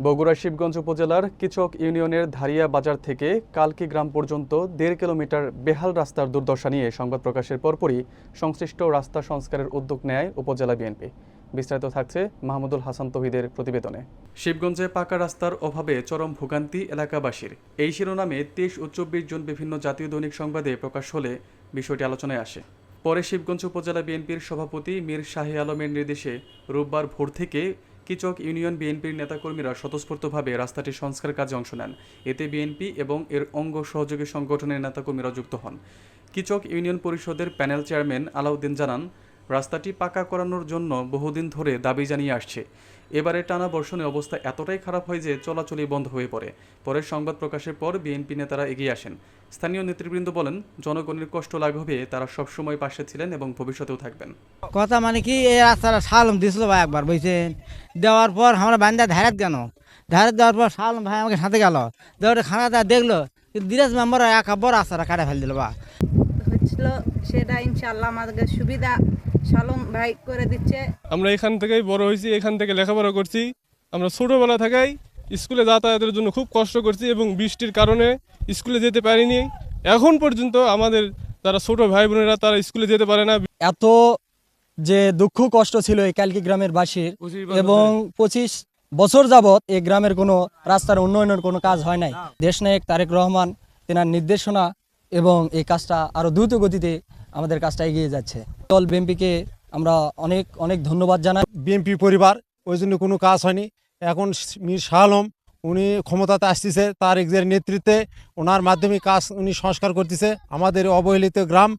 বগুড়া শিবগঞ্জ উপজেলার কিচক ইউনিয়নের ধারিয়া বাজার থেকে কালকি গ্রাম পর্যন্ত 1.5 কিলোমিটার বেহাল রাস্তার দুর্দশা নিয়ে সংবাদ প্রকাশের পরপরই সংশ্লিষ্ট রাস্তা সংস্কারের উদ্যোগ নেয় উপজেলা বিএনপি। বিস্তারিত থাকছে মাহমুদুল হাসান তৌহিদের প্রতিবেদনে। শিবগঞ্জে পাকা রাস্তার অভাবে চরম ভোগান্তি এলাকাবাসীর, এই শিরোনামে 23 ও 24 জুন বিভিন্ন জাতীয় দৈনিক সংবাদে প্রকাশ হলে বিষয়টি আলোচনায় আসে। পরে শিবগঞ্জ উপজেলা বিএনপির সভাপতি মীর শাহী আলমের নির্দেশে রোববার ভোর থেকে কিচক ইউনিয়ন বিএনপির নেতাকর্মীরা স্বতঃস্ফূর্তভাবে রাস্তাটির সংস্কার কাজে অংশ নেন। এতে বিএনপি এবং এর অঙ্গ সহযোগী সংগঠনের নেতাকর্মীরা যুক্ত হন। কিচক ইউনিয়ন পরিষদের প্যানেল চেয়ারম্যান আলাউদ্দিন জানান, রাস্তাটি পাকা করানোর জন্য বহুদিন ধরে দাবি জানিয়ে আসছে। এবারে টানা বর্ষণে অবস্থা এতটাই খারাপ হয় যে চলাচলই বন্ধ হয়ে পড়ে। পরে সংবাদ প্রকাশের পর বিএনপি নেতারা এগিয়ে আসেন। স্থানীয় নেতৃবৃন্দ বলেন, জনগণের কষ্ট লাঘবে তারা সবসময় পাশে ছিলেন এবং ভবিষ্যতেও থাকবেন। কথা মানে কি, এই রাস্তাটা সালম দিছিল ভাই একবার, বুঝছেন? দেওয়ার পর আমরা বান্ধা ধারাত কেন, ধারাত দেওয়ার পর সালম ভাই আমাকে সাথে গেল, দেওয়ার খানাটা দেখলো, দিরাজ মেম্বার একা বড় রাস্তাটা কাটা ফেল দিল বা হচ্ছিল। সেটা ইনশাল্লাহ আমাদের সুবিধা সালম ভাই করে দিচ্ছে। আমরা এখান থেকেই বড় হয়েছি, এখান থেকে লেখাপড়া করছি। আমরা ছোটবেলা থেকেই স্কুলে যাতায়াতের জন্য খুব কষ্ট করছি এবং বৃষ্টির কারণে স্কুলে যেতে পারিনি। এখন পর্যন্ত আমাদের যারা ছোট ভাই বোনেরা তারা স্কুলে যেতে পারে না। এত যে দুঃখ কষ্ট ছিল এই কালকি গ্রামের বাসীর, এবং 25 বছর যাবৎ এই গ্রামের কোনো রাস্তার উন্নয়নের কোনো কাজ হয় নাই। দেশনায়ক তারেক রহমান তেনার নির্দেশনা এবং এই কাজটা আরো দ্রুত গতিতে আমাদের কাজটা এগিয়ে যাচ্ছে। দল বিএনপিকে আমরা অনেক অনেক ধন্যবাদ জানাই। বিএনপি পরিবার ওই জন্য কোনো কাজ হয়নি। এখন মীর শাহ আলম উনি ক্ষমতাতে আসতেছে, তার এক্সের নেতৃত্বে ওনার মাধ্যমে কাজ উনি সংস্কার করতেছে। আমাদের অবহেলিত গ্রাম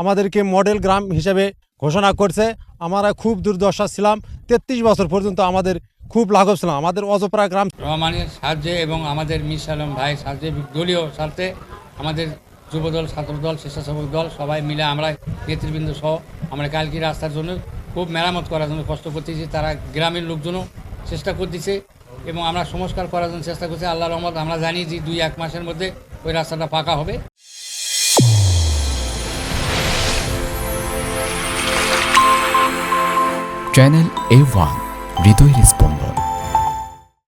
আমাদেরকে মডেল গ্রাম হিসেবে ঘোষণা করছে। আমরা খুব দুর্দশা ছিলাম, 33 বছর পর্যন্ত আমাদের খুব লাঘব ছিলাম। আমাদের অজপরা গ্রাম রহমানের সাহায্যে এবং আমাদের মীর শাহ আলম ভাই সাহায্যে, দলীয় স্বার্থে আমাদের যুবদল, ছাত্রদল, স্বেচ্ছাসেবক দল সবাই মিলে আমরা নেতৃবৃন্দ সহ আমরা কালকি রাস্তার জন্য খুব মেরামত করার জন্য কষ্ট করতেছি। তারা গ্রামের লোকজনও চেষ্টা করতেছে এবং আমরা সংস্কার করার জন্য চেষ্টা করছি। আল্লাহর রহমত আমরা জানি যে 2-1 মাসের মধ্যে ওই রাস্তাটা পাকা হবে। চ্যানেল A1 হৃদয়ের স্পন্দন।